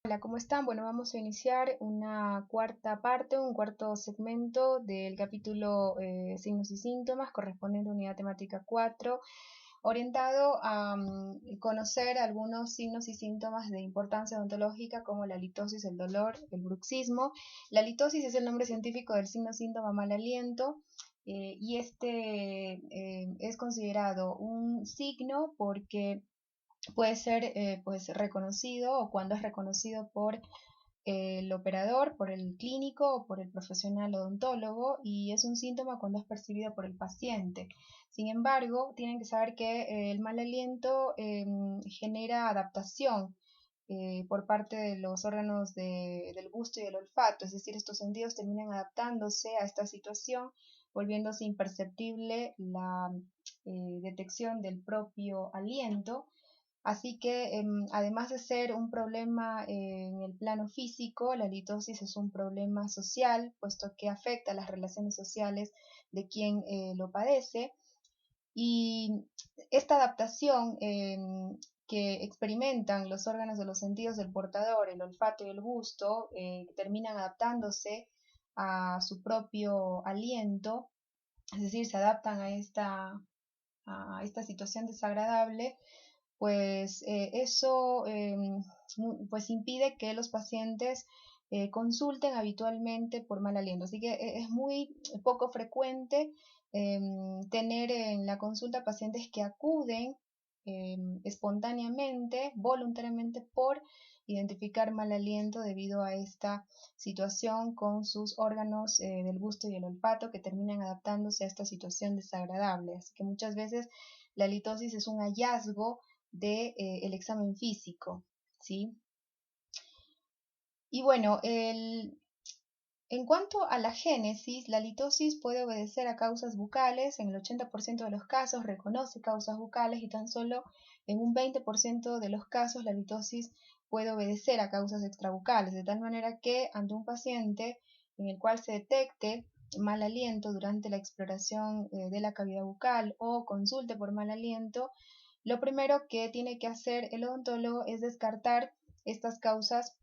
Hola, ¿cómo están? Bueno, vamos a iniciar una cuarta parte, un cuarto segmento del capítulo Signos y Síntomas, correspondiente a unidad temática 4, orientado a conocer algunos signos y síntomas de importancia odontológica como la litosis, el dolor, el bruxismo. La litosis es el nombre científico del signo síntoma mal aliento. Y este es considerado un signo porque puede ser pues reconocido, o cuando es reconocido por el operador, por el clínico o por el profesional odontólogo, y es un síntoma cuando es percibido por el paciente. Sin embargo, tienen que saber que el mal aliento genera adaptación por parte de los órganos del gusto y del olfato, es decir, estos sentidos terminan adaptándose a esta situación, volviéndose imperceptible la detección del propio aliento. Así que además de ser un problema en el plano físico, la litosis es un problema social, puesto que afecta a las relaciones sociales de quien lo padece. Y esta adaptación que experimentan los órganos de los sentidos del portador, el olfato y el gusto, terminan adaptándose a su propio aliento, es decir, se adaptan a esta situación desagradable, pues eso pues impide que los pacientes consulten habitualmente por mal aliento. Así que es muy poco frecuente tener en la consulta pacientes que acuden espontáneamente, voluntariamente, por identificar mal aliento debido a esta situación con sus órganos del gusto y el olfato, que terminan adaptándose a esta situación desagradable. Así que muchas veces la litosis es un hallazgo del examen físico, ¿sí? Y bueno, en cuanto a la génesis, la litosis puede obedecer a causas bucales, en el 80% de los casos reconoce causas bucales, y tan solo en un 20% de los casos la litosis puede obedecer a causas extrabucales, de tal manera que ante un paciente en el cual se detecte mal aliento durante la exploración de la cavidad bucal o consulte por mal aliento, lo primero que tiene que hacer el odontólogo es descartar estas causas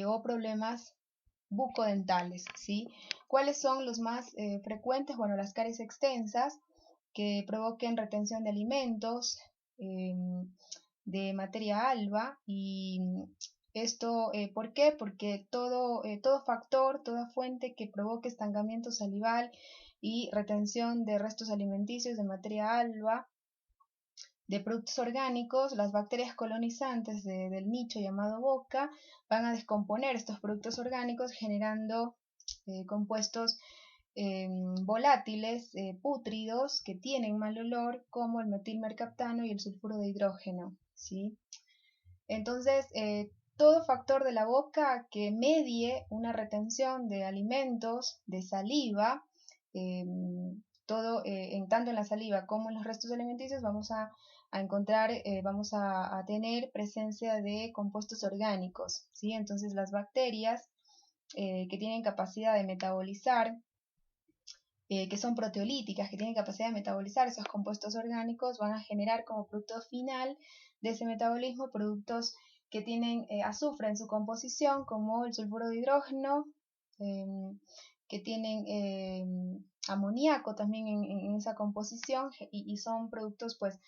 o problemas bucodentales, ¿sí? ¿Cuáles son los más frecuentes? Bueno, las caries extensas que provoquen retención de alimentos, de materia alba, y esto, ¿por qué? Porque todo factor, toda fuente que provoque estancamiento salival y retención de restos alimenticios de materia alba, de productos orgánicos, las bacterias colonizantes del nicho llamado boca van a descomponer estos productos orgánicos generando compuestos volátiles, pútridos, que tienen mal olor, como el metilmercaptano y el sulfuro de hidrógeno, ¿sí? Entonces, todo factor de la boca que medie una retención de alimentos, de saliva, eh, tanto en la saliva como en los restos alimenticios, vamos a encontrar, vamos a tener presencia de compuestos orgánicos, ¿sí? Entonces, las bacterias que tienen capacidad de metabolizar, que son proteolíticas, que tienen capacidad de metabolizar esos compuestos orgánicos, van a generar como producto final de ese metabolismo productos que tienen azufre en su composición, como el sulfuro de hidrógeno, eh, que tienen amoníaco también en esa composición, y son productos pues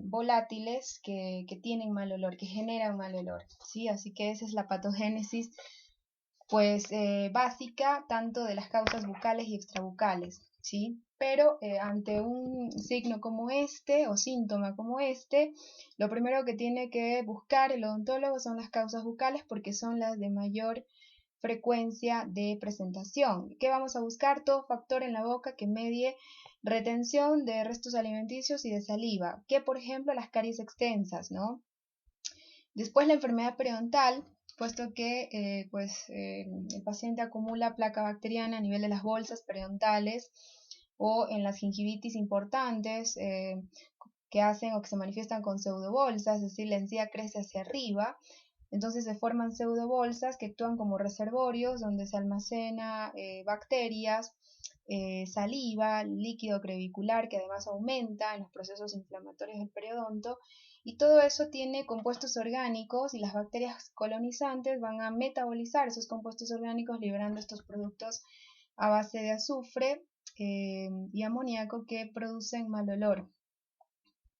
volátiles que tienen mal olor, que generan mal olor, ¿sí? Así que esa es la patogénesis pues básica, tanto de las causas bucales y extrabucales, ¿sí? Pero ante un signo como este o síntoma como este, lo primero que tiene que buscar el odontólogo son las causas bucales, porque son las de mayor frecuencia de presentación. ¿Qué vamos a buscar? Todo factor en la boca que medie retención de restos alimenticios y de saliva, que por ejemplo las caries extensas, ¿no? Después la enfermedad periodontal, puesto que el paciente acumula placa bacteriana a nivel de las bolsas periodontales o en las gingivitis importantes, que hacen o que se manifiestan con pseudobolsas, es decir, la encía crece hacia arriba. Entonces se forman pseudobolsas que actúan como reservorios donde se almacena bacterias, saliva, líquido crevicular, que además aumenta en los procesos inflamatorios del periodonto, y todo eso tiene compuestos orgánicos y las bacterias colonizantes van a metabolizar esos compuestos orgánicos liberando estos productos a base de azufre y amoníaco que producen mal olor,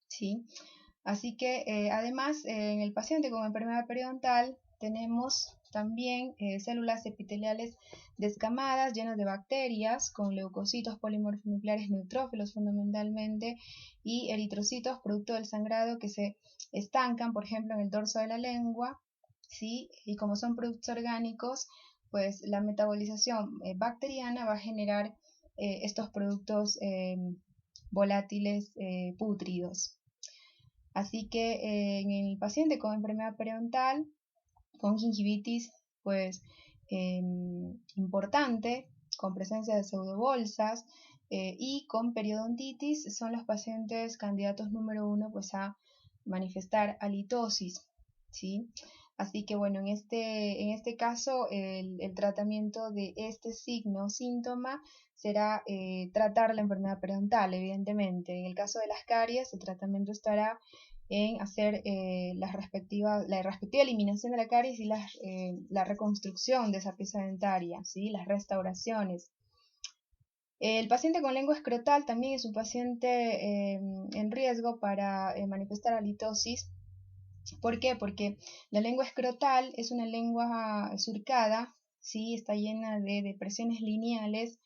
¿sí? Así que además en el paciente con enfermedad periodontal tenemos también células epiteliales descamadas llenas de bacterias con leucocitos polimorfonucleares neutrófilos fundamentalmente y eritrocitos producto del sangrado que se estancan, por ejemplo, en el dorso de la lengua, ¿sí? Y como son productos orgánicos, pues la metabolización bacteriana va a generar estos productos volátiles pútridos. Así que en el paciente con enfermedad periodontal, con gingivitis, pues importante, con presencia de pseudobolsas y con periodontitis, son los pacientes candidatos número 1 pues, a manifestar halitosis, ¿sí? Así que bueno, en este caso el tratamiento de este signo o síntoma será tratar la enfermedad periodontal, evidentemente. En el caso de las caries, el tratamiento estará en hacer la respectiva eliminación de la caries y la reconstrucción de esa pieza dentaria, ¿sí? Las restauraciones. El paciente con lengua escrotal también es un paciente en riesgo para manifestar halitosis. ¿Por qué? Porque la lengua escrotal es una lengua surcada, ¿sí? Está llena de depresiones lineales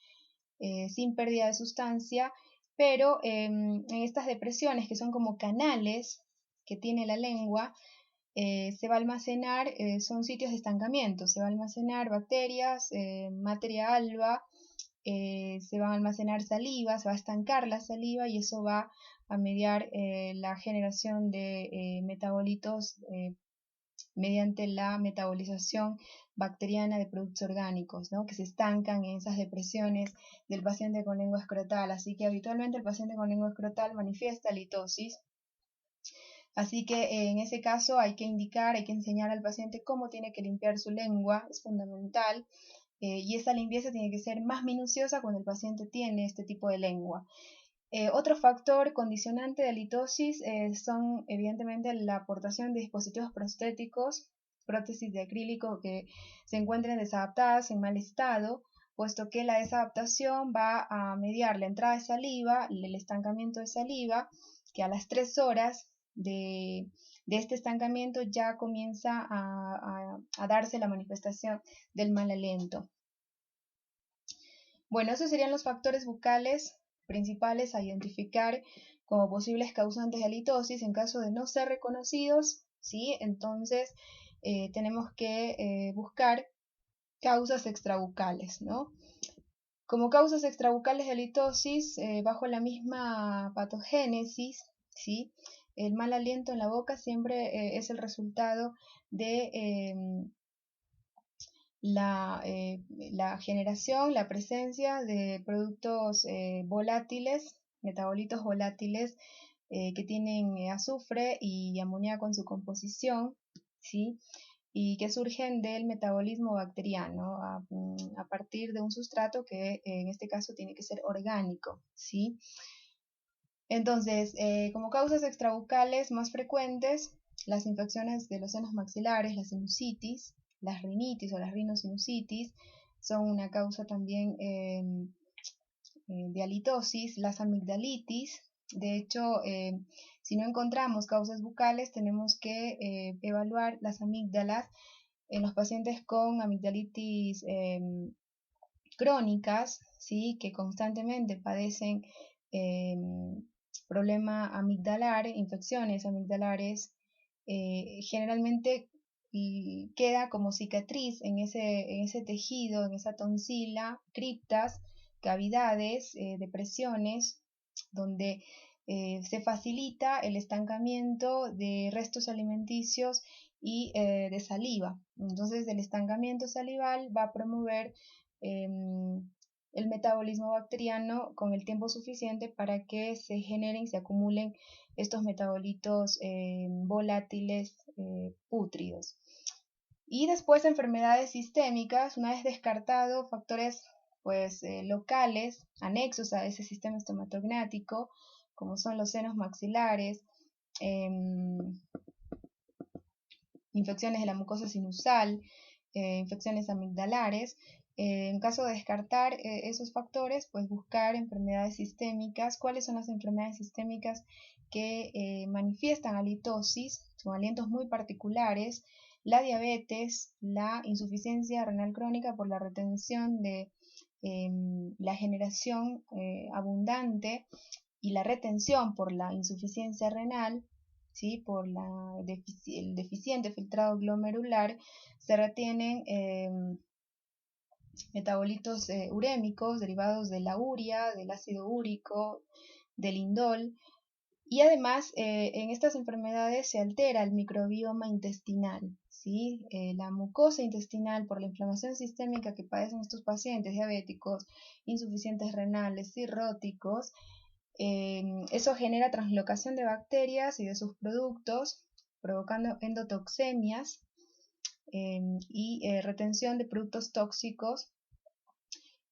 sin pérdida de sustancia, pero en estas depresiones que son como canales que tiene la lengua, se va a almacenar, son sitios de estancamiento, se va a almacenar bacterias, materia alba, se va a almacenar saliva, se va a estancar la saliva y eso va a mediar la generación de metabolitos mediante la metabolización bacteriana de productos orgánicos, ¿no? Que se estancan en esas depresiones del paciente con lengua escrotal. Así que habitualmente el paciente con lengua escrotal manifiesta halitosis. Así que en ese caso hay que indicar, hay que enseñar al paciente cómo tiene que limpiar su lengua, es fundamental. Y esa limpieza tiene que ser más minuciosa cuando el paciente tiene este tipo de lengua. Otro factor condicionante de halitosis son evidentemente la aportación de dispositivos prostéticos, prótesis de acrílico que se encuentren desadaptadas en mal estado, puesto que la desadaptación va a mediar la entrada de saliva, el estancamiento de saliva, que a las 3 horas de este estancamiento ya comienza a darse la manifestación del mal aliento. Bueno, esos serían los factores bucales principales a identificar como posibles causantes de halitosis. En caso de no ser reconocidos, ¿sí? Entonces tenemos que buscar causas extrabucales, ¿no? Como causas extrabucales de halitosis, bajo la misma patogénesis, ¿sí? El mal aliento en la boca siempre es el resultado de la generación, la presencia de productos volátiles, metabolitos volátiles que tienen azufre y amoníaco en su composición, ¿sí? Y que surgen del metabolismo bacteriano a partir de un sustrato que en este caso tiene que ser orgánico, ¿sí? Entonces, como causas extrabucales más frecuentes, las infecciones de los senos maxilares, la sinusitis, las rinitis o las rinosinusitis son una causa también de halitosis, las amigdalitis. De hecho, si no encontramos causas bucales, tenemos que evaluar las amígdalas en los pacientes con amigdalitis crónicas, ¿sí? Que constantemente padecen problema amigdalar, infecciones amigdalares, generalmente queda como cicatriz en ese tejido, en esa tonsila, criptas, cavidades, depresiones, donde se facilita el estancamiento de restos alimenticios y de saliva. Entonces el estancamiento salival va a promover el metabolismo bacteriano con el tiempo suficiente para que se generen, se acumulen estos metabolitos volátiles pútridos. Y después enfermedades sistémicas, una vez descartado factores pues, locales, anexos a ese sistema estomatognático, como son los senos maxilares, infecciones de la mucosa sinusal, infecciones amigdalares. En caso de descartar esos factores, pues buscar enfermedades sistémicas. ¿Cuáles son las enfermedades sistémicas que manifiestan halitosis? Son alientos muy particulares. La diabetes, la insuficiencia renal crónica por la retención de la generación abundante y la retención por la insuficiencia renal, ¿sí? Por el deficiente filtrado glomerular, se retienen metabolitos urémicos derivados de la urea, del ácido úrico, del indol, y además en estas enfermedades se altera el microbioma intestinal, ¿sí? La mucosa intestinal por la inflamación sistémica que padecen estos pacientes diabéticos, insuficientes renales, cirróticos, eso genera translocación de bacterias y de sus productos, provocando endotoxemias y retención de productos tóxicos.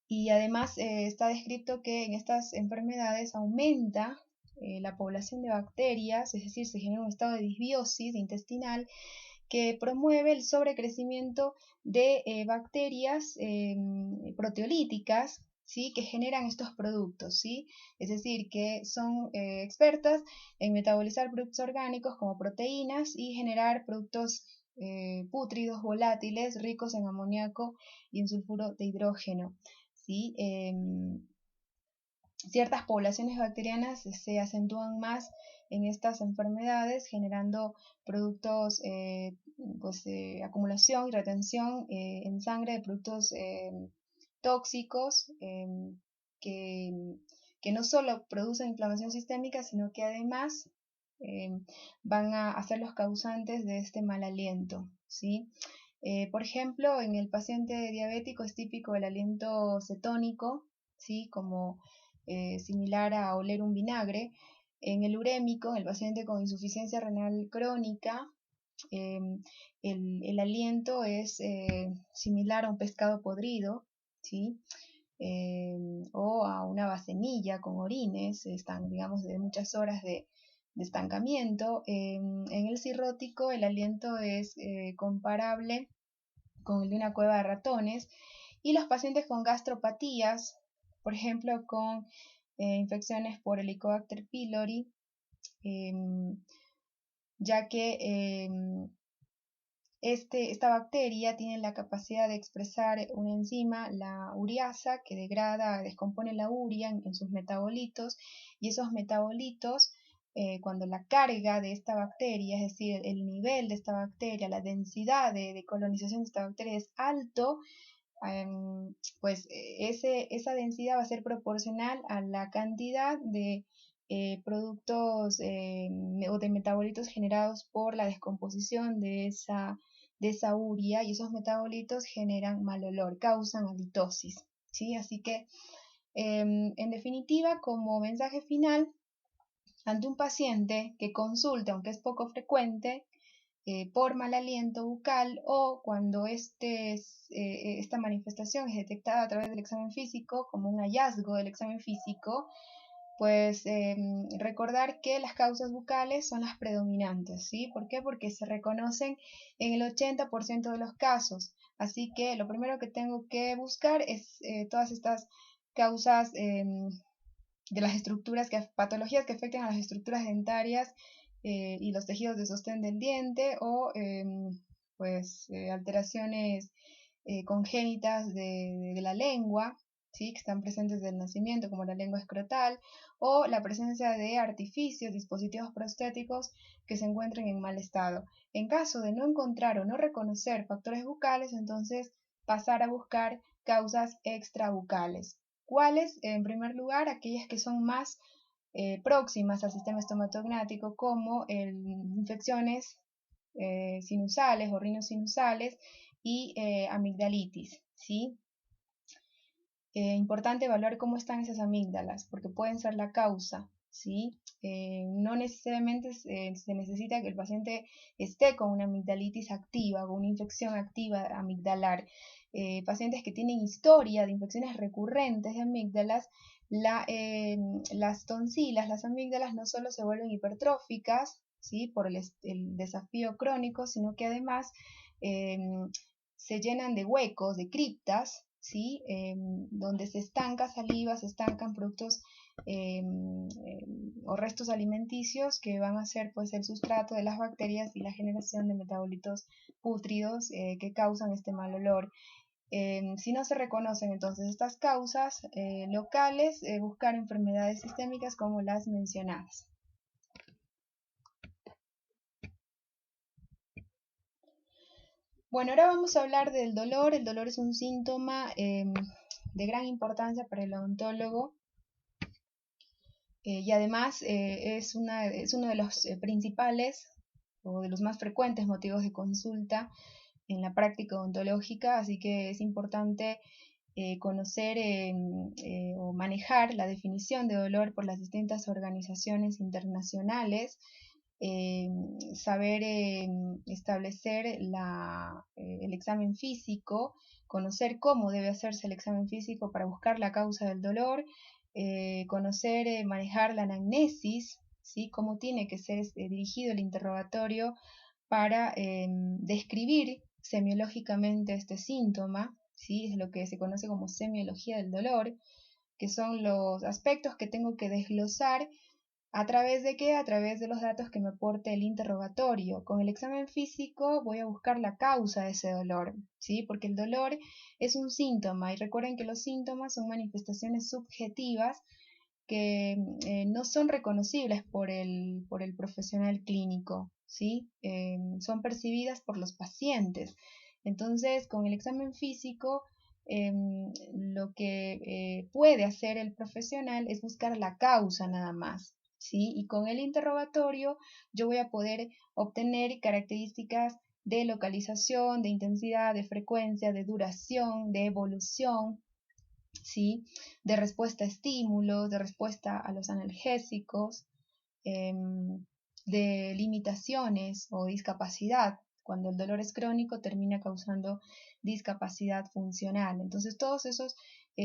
Y además está descrito que en estas enfermedades aumenta la población de bacterias, es decir, se genera un estado de disbiosis intestinal que promueve el sobrecrecimiento de bacterias proteolíticas, ¿sí? Que generan estos productos, ¿sí? Es decir, que son expertas en metabolizar productos orgánicos como proteínas y generar productos pútridos, volátiles, ricos en amoníaco y en sulfuro de hidrógeno, ¿sí? Ciertas poblaciones bacterianas se acentúan más en estas enfermedades, generando productos, acumulación y retención en sangre de productos tóxicos que, que no solo producen inflamación sistémica, sino que además van a ser los causantes de este mal aliento, ¿sí? Por ejemplo, en el paciente diabético es típico el aliento cetónico, ¿sí? Como similar a oler un vinagre. En el urémico, en el paciente con insuficiencia renal crónica, el aliento es similar a un pescado podrido, ¿sí? O a una bacenilla con orines, están, digamos, de muchas horas de estancamiento. En el cirrótico el aliento es comparable con el de una cueva de ratones, y los pacientes con gastropatías, por ejemplo con infecciones por Helicobacter pylori, ya que esta bacteria tiene la capacidad de expresar una enzima, la ureasa, que descompone la urea en sus metabolitos, y esos metabolitos, cuando la carga de esta bacteria, es decir, el nivel de esta bacteria, la densidad de colonización de esta bacteria es alto, pues esa densidad va a ser proporcional a la cantidad de productos o de metabolitos generados por la descomposición de esa urea, y esos metabolitos generan mal olor, causan halitosis, ¿sí? Así que en definitiva, como mensaje final, ante un paciente que consulte, aunque es poco frecuente, por mal aliento bucal, o cuando esta manifestación es detectada a través del examen físico como un hallazgo del examen físico, pues recordar que las causas bucales son las predominantes, ¿sí? ¿Por qué? Porque se reconocen en el 80% de los casos. Así que lo primero que tengo que buscar es todas estas causas de las patologías que afecten a las estructuras dentarias y los tejidos de sostén del diente, o alteraciones congénitas de la lengua, ¿sí? Que están presentes desde el nacimiento, como la lengua escrotal, o la presencia de artificios, dispositivos prostéticos que se encuentren en mal estado. En caso de no encontrar o no reconocer factores bucales, entonces pasar a buscar causas extrabucales. ¿Cuáles? En primer lugar, aquellas que son más próximas al sistema estomatognático, como infecciones sinusales o rinosinusales y amigdalitis, ¿sí? Importante evaluar cómo están esas amígdalas, porque pueden ser la causa, ¿sí? No necesariamente se necesita que el paciente esté con una amigdalitis activa o una infección activa amigdalar. Pacientes que tienen historia de infecciones recurrentes de amígdalas, las tonsilas, las amígdalas no solo se vuelven hipertróficas, ¿sí? Por el desafío crónico, sino que además se llenan de huecos, de criptas, ¿sí? Donde se estanca saliva, se estancan productos o restos alimenticios que van a ser pues el sustrato de las bacterias y la generación de metabolitos pútridos que causan este mal olor. Si no se reconocen entonces estas causas locales, buscar enfermedades sistémicas como las mencionadas. Bueno, ahora vamos a hablar del dolor. El dolor es un síntoma de gran importancia para el odontólogo y además es uno de los principales o de los más frecuentes motivos de consulta en la práctica odontológica, así que es importante conocer o manejar la definición de dolor por las distintas organizaciones internacionales, saber establecer el examen físico, conocer cómo debe hacerse el examen físico para buscar la causa del dolor, conocer, manejar la anamnesis, ¿sí? Cómo tiene que ser dirigido el interrogatorio para describir semiológicamente este síntoma, ¿sí? Es lo que se conoce como semiología del dolor, que son los aspectos que tengo que desglosar. ¿A través de qué? A través de los datos que me aporte el interrogatorio. Con el examen físico voy a buscar la causa de ese dolor, ¿sí? Porque el dolor es un síntoma y recuerden que los síntomas son manifestaciones subjetivas que no son reconocibles por el profesional clínico, ¿sí? Son percibidas por los pacientes. Entonces, con el examen físico, lo que puede hacer el profesional es buscar la causa nada más, ¿sí? Y con el interrogatorio yo voy a poder obtener características de localización, de intensidad, de frecuencia, de duración, de evolución, ¿sí? De respuesta a estímulos, de respuesta a los analgésicos, de limitaciones o discapacidad. Cuando el dolor es crónico termina causando discapacidad funcional. Entonces todos esos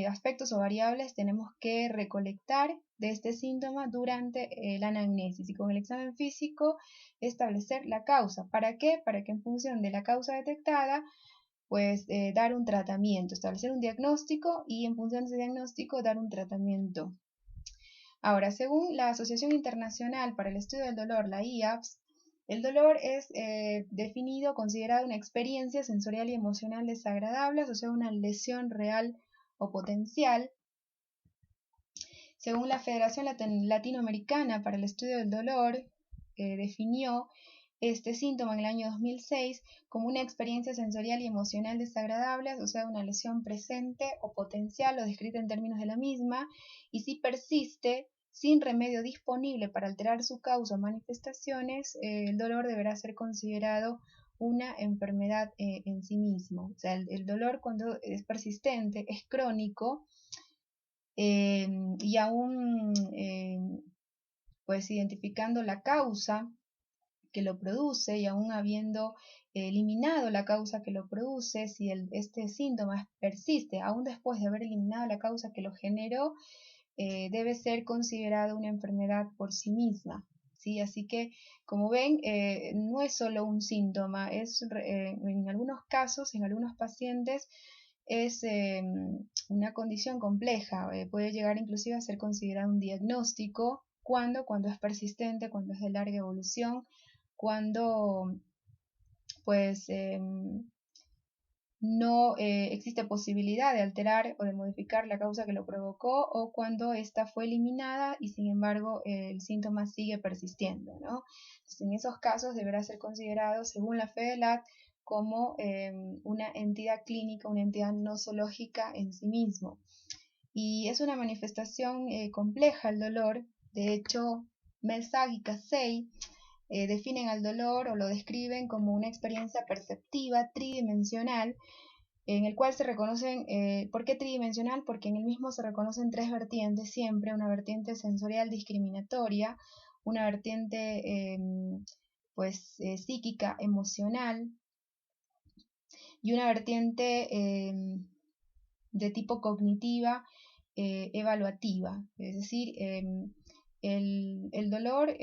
aspectos o variables tenemos que recolectar de este síntoma durante la anamnesis y con el examen físico establecer la causa. ¿Para qué? Para que en función de la causa detectada pues dar un tratamiento, establecer un diagnóstico y en función de ese diagnóstico dar un tratamiento. Ahora, según la Asociación Internacional para el Estudio del Dolor, la IAPS, el dolor es definido, considerado una experiencia sensorial y emocional desagradable, o sea, una lesión real o potencial. Según la Federación Latinoamericana para el Estudio del Dolor, definió este síntoma en el año 2006 como una experiencia sensorial y emocional desagradable, o sea, una lesión presente o potencial o descrita en términos de la misma, y si persiste sin remedio disponible para alterar su causa o manifestaciones, el dolor deberá ser considerado una enfermedad en sí mismo. O sea, el dolor cuando es persistente, es crónico, y aún pues identificando la causa que lo produce y aún habiendo eliminado la causa que lo produce, si este síntoma persiste aún después de haber eliminado la causa que lo generó, debe ser considerado una enfermedad por sí misma. ¿Sí? Así que, como ven, no es solo un síntoma, en algunos casos, en algunos pacientes, es una condición compleja, puede llegar inclusive a ser considerado un diagnóstico cuando es persistente, cuando es de larga evolución, cuando pues no existe posibilidad de alterar o de modificar la causa que lo provocó o cuando ésta fue eliminada y sin embargo el síntoma sigue persistiendo, ¿no? Entonces, en esos casos deberá ser considerado, según la FEDELAT, como una entidad clínica, una entidad nosológica en sí mismo. Y es una manifestación compleja el dolor. De hecho, Melzag y Casey definen al dolor o lo describen como una experiencia perceptiva tridimensional en el cual se reconocen, ¿por qué tridimensional? Porque en el mismo se reconocen tres vertientes siempre, una vertiente sensorial discriminatoria, una vertiente pues psíquica, emocional y una vertiente de tipo cognitiva, evaluativa, es decir, El dolor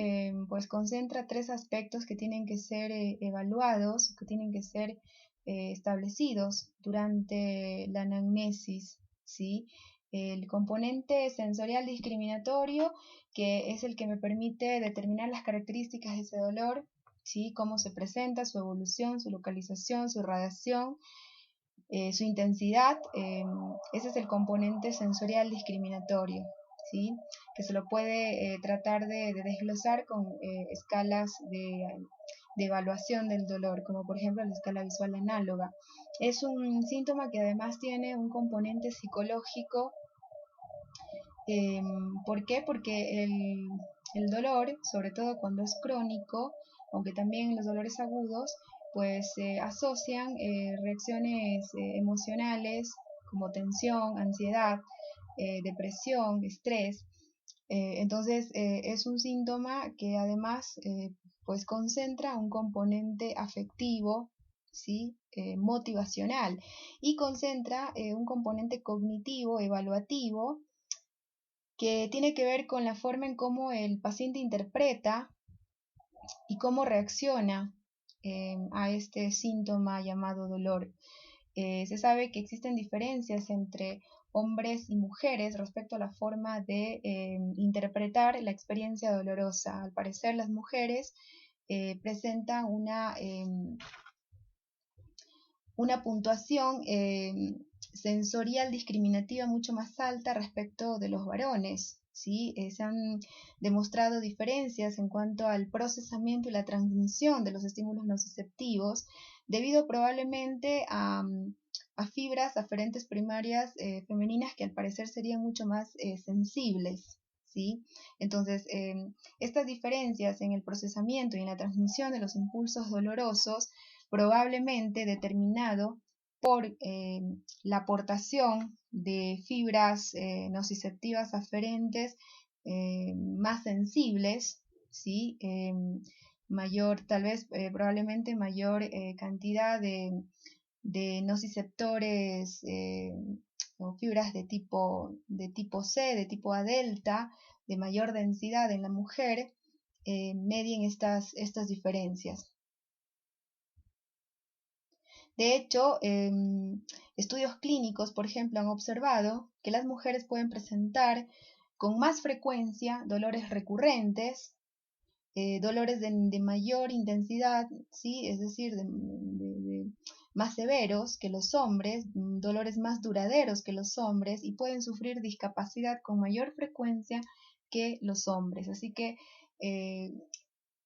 pues concentra tres aspectos que tienen que ser evaluados, que tienen que ser establecidos durante la anamnesis, ¿sí? El componente sensorial discriminatorio, que es el que me permite determinar las características de ese dolor, ¿sí? Cómo se presenta, su evolución, su localización, su radiación, su intensidad. Ese es el componente sensorial discriminatorio, ¿sí? Que se lo puede tratar de desglosar con escalas de evaluación del dolor, como por ejemplo la escala visual análoga. Es un síntoma que además tiene un componente psicológico. ¿Por qué? Porque el dolor, sobre todo cuando es crónico, aunque también los dolores agudos, pues asocian reacciones emocionales como tensión, ansiedad, depresión, estrés. Entonces es un síntoma que además pues concentra un componente afectivo, ¿sí? Motivacional, y concentra un componente cognitivo, evaluativo, que tiene que ver con la forma en cómo el paciente interpreta y cómo reacciona a este síntoma llamado dolor. Se sabe que existen diferencias entre hombres y mujeres respecto a la forma de interpretar la experiencia dolorosa. Al parecer, las mujeres presentan una puntuación sensorial discriminativa mucho más alta respecto de los varones, ¿sí? Se han demostrado diferencias en cuanto al procesamiento y la transmisión de los estímulos nociceptivos, debido probablemente a fibras aferentes primarias femeninas que al parecer serían mucho más sensibles, ¿sí? Entonces, estas diferencias en el procesamiento y en la transmisión de los impulsos dolorosos, probablemente determinado por la aportación de fibras nociceptivas aferentes más sensibles, ¿sí? Mayor, tal vez, probablemente mayor cantidad de nociceptores o fibras de tipo C, de tipo A delta, de mayor densidad en la mujer, medien estas diferencias. De hecho, estudios clínicos, por ejemplo, han observado que las mujeres pueden presentar con más frecuencia dolores recurrentes, dolores de mayor intensidad, ¿sí? Es decir, más severos que los hombres, dolores más duraderos que los hombres, y pueden sufrir discapacidad con mayor frecuencia que los hombres. Así que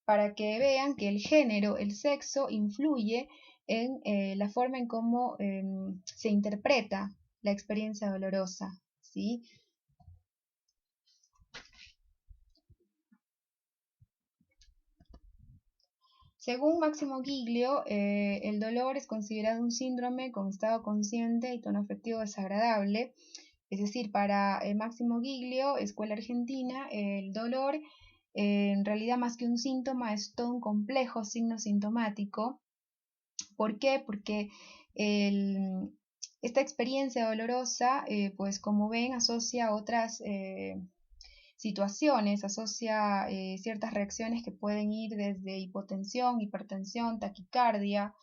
para que vean que el género, el sexo, influye en la forma en cómo se interpreta la experiencia dolorosa, ¿sí? Según Máximo Giglio, el dolor es considerado un síndrome con estado consciente y tono afectivo desagradable. Es decir, para Máximo Giglio, Escuela Argentina, el dolor en realidad, más que un síntoma, es todo un complejo signo sintomático. ¿Por qué? Porque esta experiencia dolorosa, pues como ven, asocia otras situaciones, asocia ciertas reacciones que pueden ir desde hipotensión, hipertensión, taquicardia,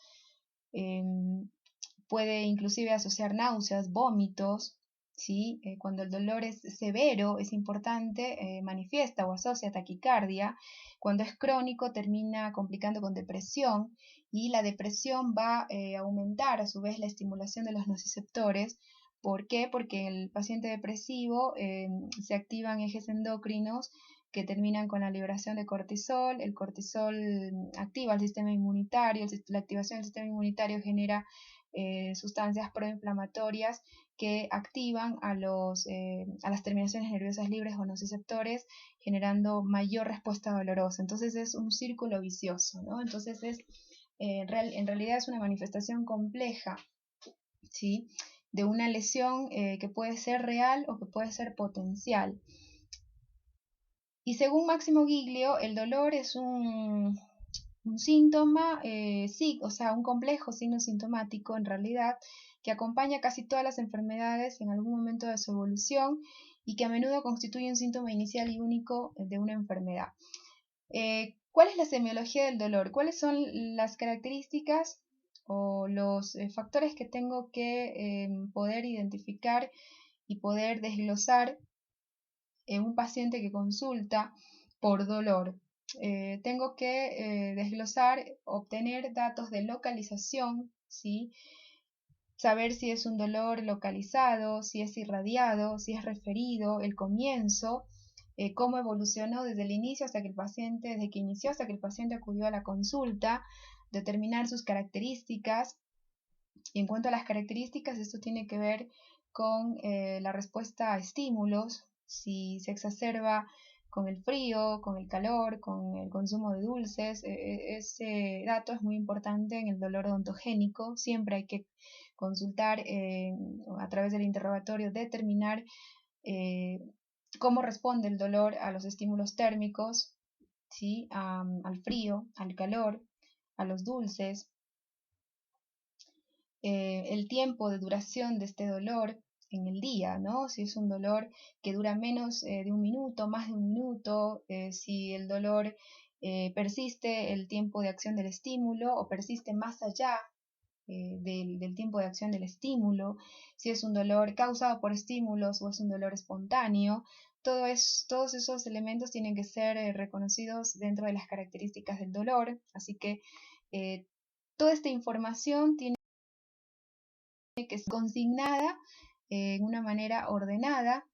puede inclusive asociar náuseas, vómitos, ¿sí? Cuando el dolor es severo, es importante, manifiesta o asocia taquicardia. Cuando es crónico, termina complicando con depresión, y la depresión va a aumentar a su vez la estimulación de los nociceptores. ¿Por qué? Porque en el paciente depresivo se activan ejes endocrinos que terminan con la liberación de cortisol. El cortisol activa el sistema inmunitario, la activación del sistema inmunitario genera sustancias proinflamatorias que activan a las terminaciones nerviosas libres o nociceptores, generando mayor respuesta dolorosa. Entonces es un círculo vicioso, ¿no? Entonces en realidad es una manifestación compleja, ¿sí? De una lesión que puede ser real o que puede ser potencial. Y según Máximo Giglio, el dolor es un síntoma, sí, o sea, un complejo signo sintomático en realidad, que acompaña casi todas las enfermedades en algún momento de su evolución, y que a menudo constituye un síntoma inicial y único de una enfermedad. ¿Cuál es la semiología del dolor? ¿Cuáles son las características o los factores que tengo que poder identificar y poder desglosar en un paciente que consulta por dolor? Tengo que desglosar, obtener datos de localización, ¿sí? Saber si es un dolor localizado, si es irradiado, si es referido, el comienzo, cómo evolucionó desde el inicio hasta que el paciente, desde que inició hasta que el paciente acudió a la consulta, determinar sus características. Y en cuanto a las características, esto tiene que ver con la respuesta a estímulos, si se exacerba con el frío, con el calor, con el consumo de dulces. Ese dato es muy importante en el dolor odontogénico. Siempre hay que consultar a través del interrogatorio, determinar cómo responde el dolor a los estímulos térmicos, ¿sí? Al frío, al calor, a los dulces. El tiempo de duración de este dolor en el día, ¿no? Si es un dolor que dura menos de un minuto, más de un minuto, si el dolor persiste el tiempo de acción del estímulo o persiste más allá del tiempo de acción del estímulo, si es un dolor causado por estímulos o es un dolor espontáneo. Todos esos elementos tienen que ser reconocidos dentro de las características del dolor, así que toda esta información tiene que ser consignada en una manera ordenada,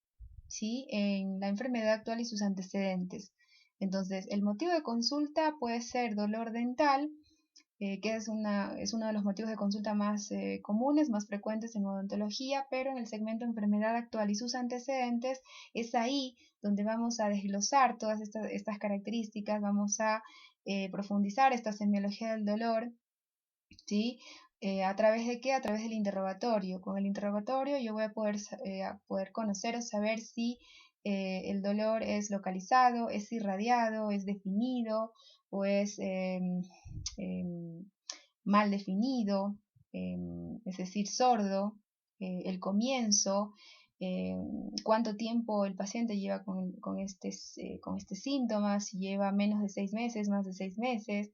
¿sí? En la enfermedad actual y sus antecedentes. Entonces, el motivo de consulta puede ser dolor dental, que es uno de los motivos de consulta más comunes, más frecuentes en odontología, pero en el segmento enfermedad actual y sus antecedentes es ahí donde vamos a desglosar todas estas características, vamos a profundizar esta semiología del dolor, ¿sí? ¿A través de qué? A través del interrogatorio. Con el interrogatorio yo voy a poder conocer o saber si el dolor es localizado, es irradiado, es definido o es mal definido, es decir, sordo, el comienzo, cuánto tiempo el paciente lleva con este síntoma, si lleva menos de 6 meses, más de 6 meses.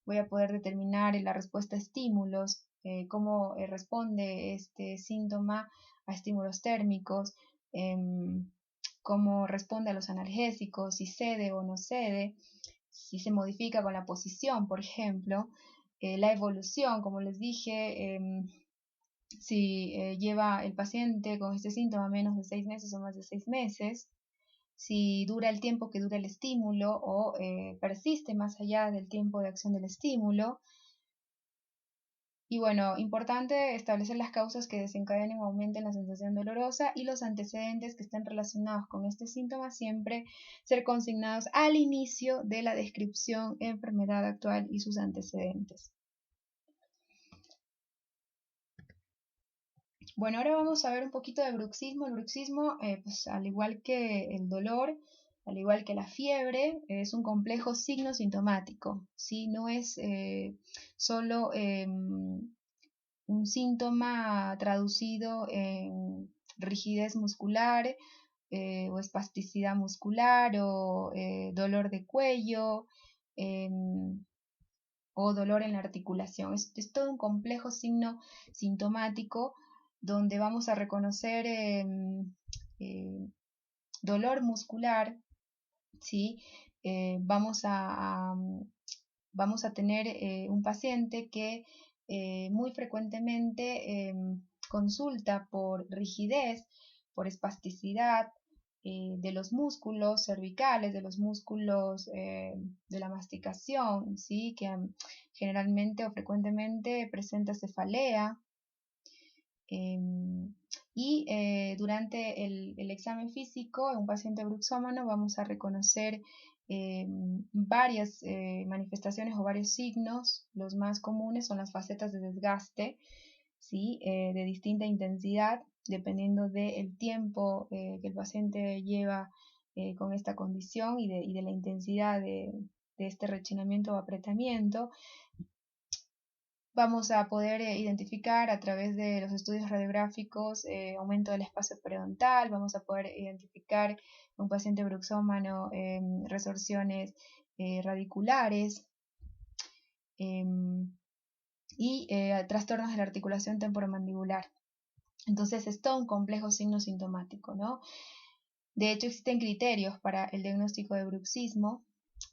Voy a poder determinar la respuesta a estímulos, cómo responde este síntoma a estímulos térmicos, cómo responde a los analgésicos, si cede o no cede, si se modifica con la posición, por ejemplo, la evolución, como les dije, si lleva el paciente con este síntoma menos de 6 meses o más de 6 meses, si dura el tiempo que dura el estímulo o persiste más allá del tiempo de acción del estímulo. Y bueno, importante establecer las causas que desencadenen o aumenten la sensación dolorosa y los antecedentes que estén relacionados con este síntoma siempre ser consignados al inicio de la descripción, enfermedad actual y sus antecedentes. Bueno, ahora vamos a ver un poquito de bruxismo. El bruxismo, pues, al igual que el dolor, al igual que la fiebre, es un complejo signo sintomático, ¿sí? No es solo un síntoma traducido en rigidez muscular o espasticidad muscular o dolor de cuello o dolor en la articulación. Es todo un complejo signo sintomático donde vamos a reconocer dolor muscular, ¿sí? Vamos a tener un paciente que muy frecuentemente consulta por rigidez, por espasticidad de los músculos cervicales, de los músculos de la masticación, ¿sí? Que generalmente o frecuentemente presenta cefalea. Y durante el examen físico en un paciente bruxómano vamos a reconocer varias manifestaciones o varios signos. Los más comunes son las facetas de desgaste, ¿sí? De distinta intensidad, dependiendo del tiempo que el paciente lleva con esta condición y de la intensidad de este rechinamiento o apretamiento. Vamos a poder identificar a través de los estudios radiográficos aumento del espacio periodontal, vamos a poder identificar en un paciente bruxómano resorciones radiculares y trastornos de la articulación temporomandibular. Entonces es todo un complejo signo sintomático, ¿no? De hecho existen criterios para el diagnóstico de bruxismo,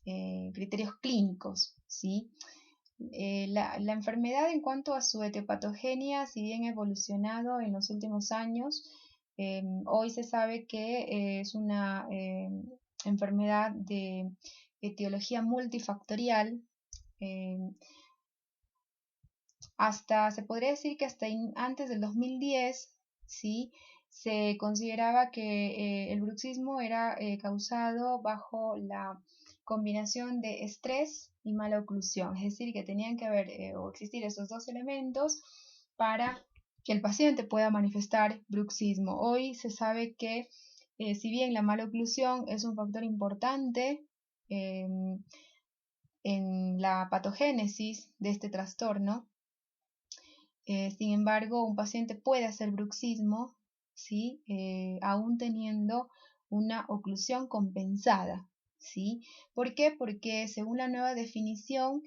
criterios clínicos, ¿sí? La enfermedad en cuanto a su etiopatogenia, si bien ha evolucionado en los últimos años, hoy se sabe que es una enfermedad de etiología multifactorial. Se podría decir que hasta antes del 2010, ¿sí? Se consideraba que el bruxismo era causado bajo la combinación de estrés y mala oclusión, es decir, que tenían que haber o existir esos dos elementos para que el paciente pueda manifestar bruxismo. Hoy se sabe que si bien la mala oclusión es un factor importante en la patogénesis de este trastorno, sin embargo, un paciente puede hacer bruxismo, ¿sí? Aún teniendo una oclusión compensada, ¿sí? ¿Por qué? Porque según la nueva definición,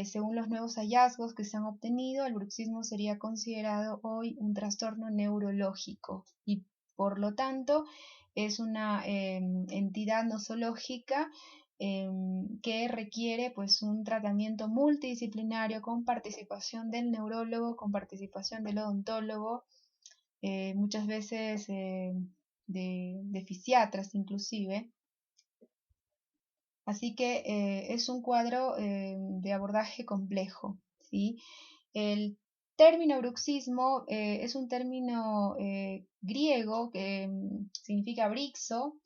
según los nuevos hallazgos que se han obtenido, el bruxismo sería considerado hoy un trastorno neurológico y por lo tanto es una entidad nosológica que requiere pues un tratamiento multidisciplinario con participación del neurólogo, con participación del odontólogo, muchas veces de fisiatras inclusive. Así que es un cuadro de abordaje complejo, ¿sí? El término bruxismo es un término griego que significa brixo,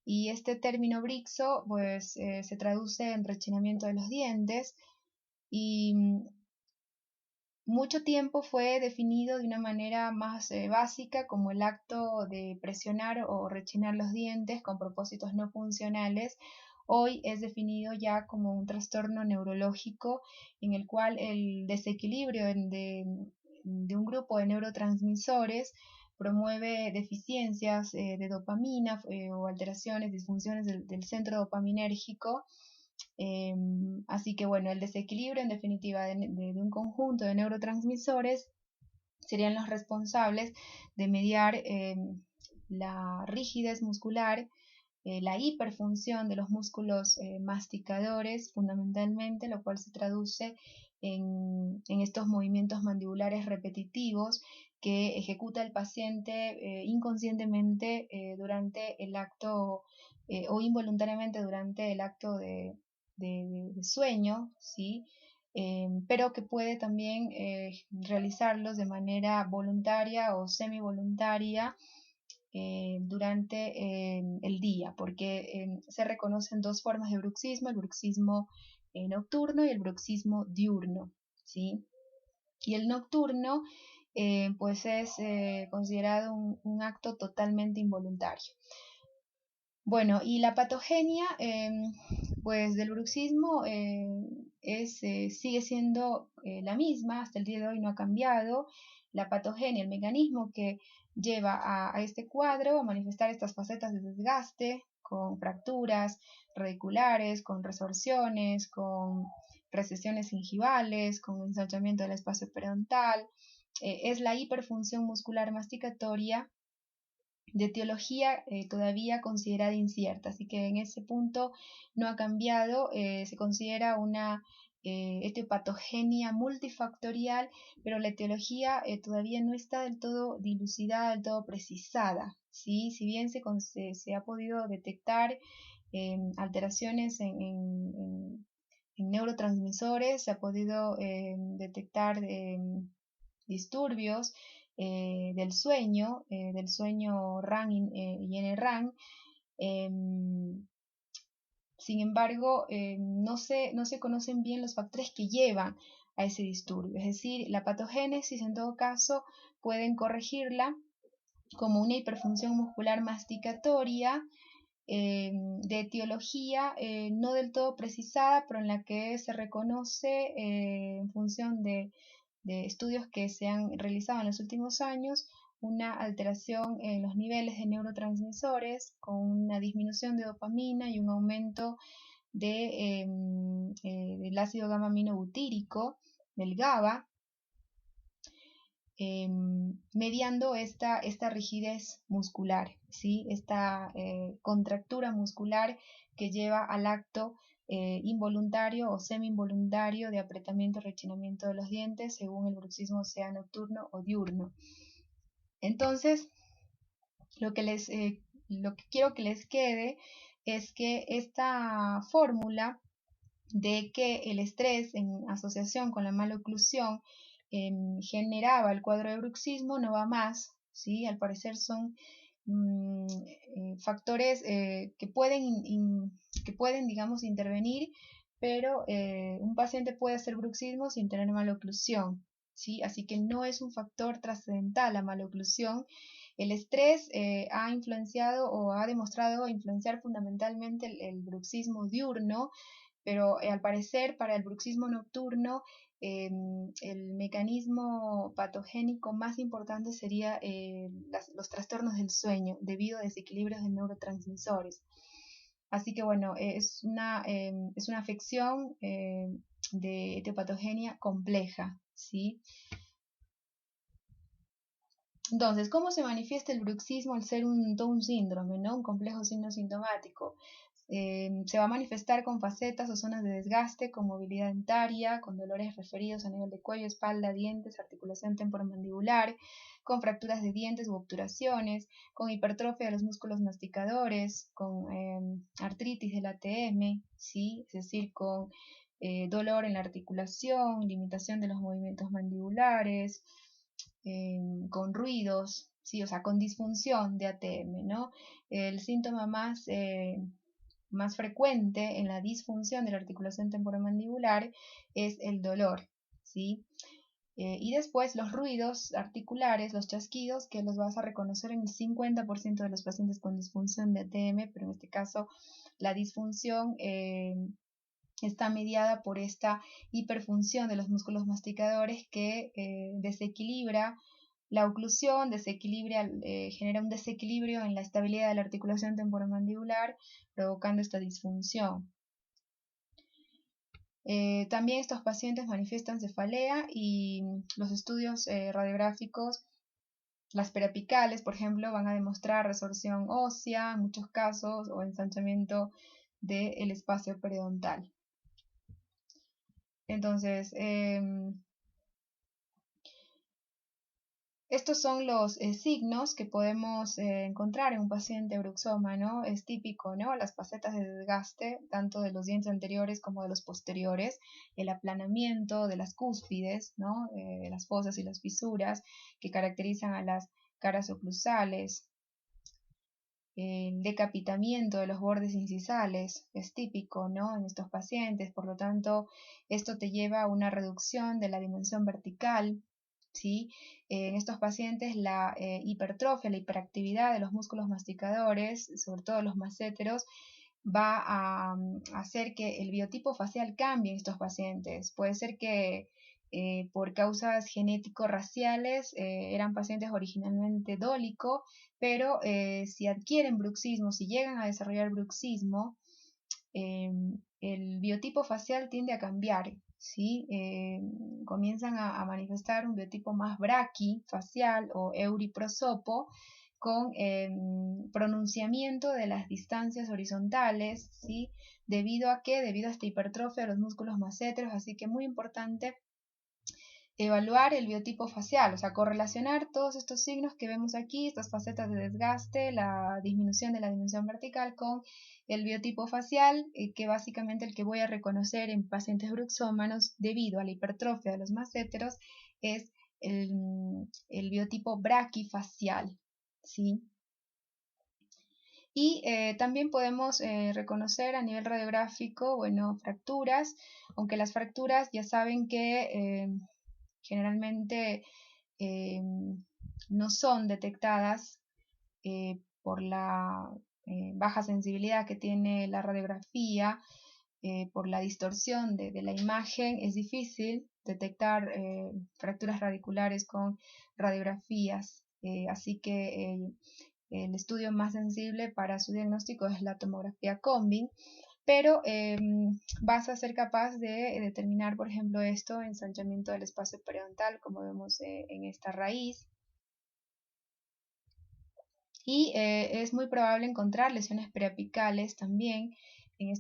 y este término brixo pues se traduce en rechinamiento de los dientes y mucho tiempo fue definido de una manera más básica como el acto de presionar o rechinar los dientes con propósitos no funcionales. Hoy es definido ya como un trastorno neurológico en el cual el desequilibrio de un grupo de neurotransmisores promueve deficiencias de dopamina o alteraciones, disfunciones del centro dopaminérgico. Así que bueno, el desequilibrio en definitiva de un conjunto de neurotransmisores serían los responsables de mediar la rigidez muscular, la hiperfunción de los músculos masticadores fundamentalmente, lo cual se traduce en estos movimientos mandibulares repetitivos que ejecuta el paciente inconscientemente durante el acto o involuntariamente durante el acto de sueño, ¿sí? Pero que puede también realizarlos de manera voluntaria o semivoluntaria durante el día, porque se reconocen dos formas de bruxismo, el bruxismo nocturno y el bruxismo diurno, ¿sí? Y el nocturno pues es considerado un acto totalmente involuntario. Bueno, y la patogenia pues del bruxismo sigue siendo la misma, hasta el día de hoy no ha cambiado. La patogenia, el mecanismo que lleva a este cuadro a manifestar estas facetas de desgaste con fracturas radiculares, con resorciones, con recesiones gingivales, con ensanchamiento del espacio periodontal, es la hiperfunción muscular masticatoria de etiología todavía considerada incierta, así que en ese punto no ha cambiado, se considera una etiopatogenia multifactorial, pero la etiología todavía no está del todo dilucidada, del todo precisada, ¿sí? Si bien se ha podido detectar alteraciones en neurotransmisores, se ha podido detectar disturbios del sueño REM y NREM. Sin embargo, no se conocen bien los factores que llevan a ese disturbio, es decir, la patogénesis en todo caso pueden corregirla como una hiperfunción muscular masticatoria de etiología no del todo precisada, pero en la que se reconoce en función de de estudios que se han realizado en los últimos años, una alteración en los niveles de neurotransmisores con una disminución de dopamina y un aumento del ácido gamma aminobutírico, del GABA, mediando esta rigidez muscular, ¿sí? Esta contractura muscular que lleva al acto involuntario o semi-involuntario de apretamiento y rechinamiento de los dientes, según el bruxismo sea nocturno o diurno. Entonces, lo que quiero que les quede es que esta fórmula de que el estrés en asociación con la maloclusión generaba el cuadro de bruxismo no va más, ¿sí? Al parecer son factores que pueden, digamos, intervenir, pero un paciente puede hacer bruxismo sin tener maloclusión, ¿sí? Así que no es un factor trascendental la maloclusión. El estrés ha influenciado o ha demostrado influenciar fundamentalmente el bruxismo diurno, pero al parecer para el bruxismo nocturno el mecanismo patogénico más importante sería los trastornos del sueño debido a desequilibrios de neurotransmisores. Así que bueno, es una afección de etiopatogenia compleja, ¿sí? Entonces, ¿cómo se manifiesta el bruxismo al ser todo un síndrome, ¿no? Un complejo signo sintomático? Se va a manifestar con facetas o zonas de desgaste, con movilidad dentaria, con dolores referidos a nivel de cuello, espalda, dientes, articulación temporomandibular, con fracturas de dientes u obturaciones, con hipertrofia de los músculos masticadores, con artritis del ATM, ¿sí? Es decir, con dolor en la articulación, limitación de los movimientos mandibulares, con ruidos, ¿sí? O sea, con disfunción de ATM, ¿no? El síntoma más frecuente en la disfunción de la articulación temporomandibular es el dolor, ¿sí? Y después los ruidos articulares, los chasquidos, que los vas a reconocer en el 50% de los pacientes con disfunción de ATM, pero en este caso la disfunción está mediada por esta hiperfunción de los músculos masticadores que desequilibra la oclusión, genera un desequilibrio en la estabilidad de la articulación temporomandibular, provocando esta disfunción. También estos pacientes manifiestan cefalea y los estudios radiográficos, las perapicales, por ejemplo, van a demostrar resorción ósea en muchos casos o ensanchamiento del espacio periodontal. Entonces, estos son los signos que podemos encontrar en un paciente bruxómano. Es típico, ¿no? Las facetas de desgaste, tanto de los dientes anteriores como de los posteriores, el aplanamiento de las cúspides, ¿no? De las fosas y las fisuras que caracterizan a las caras oclusales. El decapitamiento de los bordes incisales es típico, ¿no? En estos pacientes, por lo tanto, esto te lleva a una reducción de la dimensión vertical, ¿sí? En estos pacientes la hipertrofia, la hiperactividad de los músculos masticadores, sobre todo los masséteros, va a hacer que el biotipo facial cambie en estos pacientes. Puede ser que por causas genético-raciales eran pacientes originalmente dólico, pero si adquieren bruxismo, si llegan a desarrollar bruxismo, el biotipo facial tiende a cambiar, ¿sí? Comienzan a manifestar un biotipo más braquifacial o euriprosopo, con pronunciamiento de las distancias horizontales, ¿sí? Debido a esta hipertrofia de los músculos masséteros, así que muy importante evaluar el biotipo facial, o sea, correlacionar todos estos signos que vemos aquí, estas facetas de desgaste, la disminución de la dimensión vertical con el biotipo facial, que básicamente el que voy a reconocer en pacientes bruxómanos debido a la hipertrofia de los masséteros es el biotipo braquifacial, ¿sí? Y también podemos reconocer a nivel radiográfico, bueno, fracturas, aunque las fracturas ya saben que generalmente no son detectadas por la baja sensibilidad que tiene la radiografía, por la distorsión de la imagen es difícil detectar fracturas radiculares con radiografías, así que el estudio más sensible para su diagnóstico es la tomografía Combin, pero vas a ser capaz de determinar, por ejemplo, esto, ensanchamiento del espacio periodontal, como vemos en esta raíz. Y es muy probable encontrar lesiones preapicales también en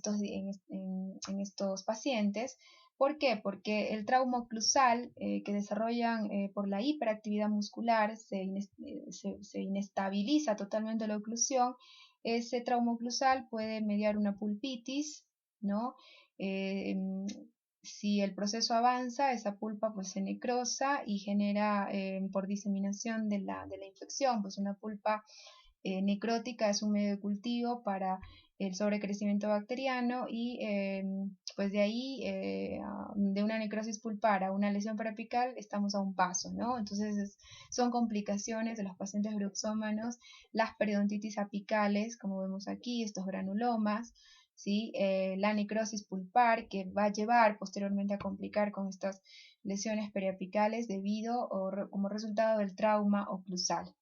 estos pacientes. ¿Por qué? Porque el trauma oclusal que desarrollan por la hiperactividad muscular se inestabiliza totalmente la oclusión. Ese trauma oclusal puede mediar una pulpitis, ¿no? Eh, si el proceso avanza, esa pulpa pues se necrosa y genera por diseminación de la infección, pues una pulpa necrótica es un medio de cultivo para el sobrecrecimiento bacteriano y pues de ahí, de una necrosis pulpar a una lesión periapical, estamos a un paso, ¿no? Entonces son complicaciones de los pacientes bruxómanos, las periodontitis apicales, como vemos aquí, estos granulomas, ¿sí? La necrosis pulpar que va a llevar posteriormente a complicar con estas lesiones periapicales debido o como resultado del trauma oclusal.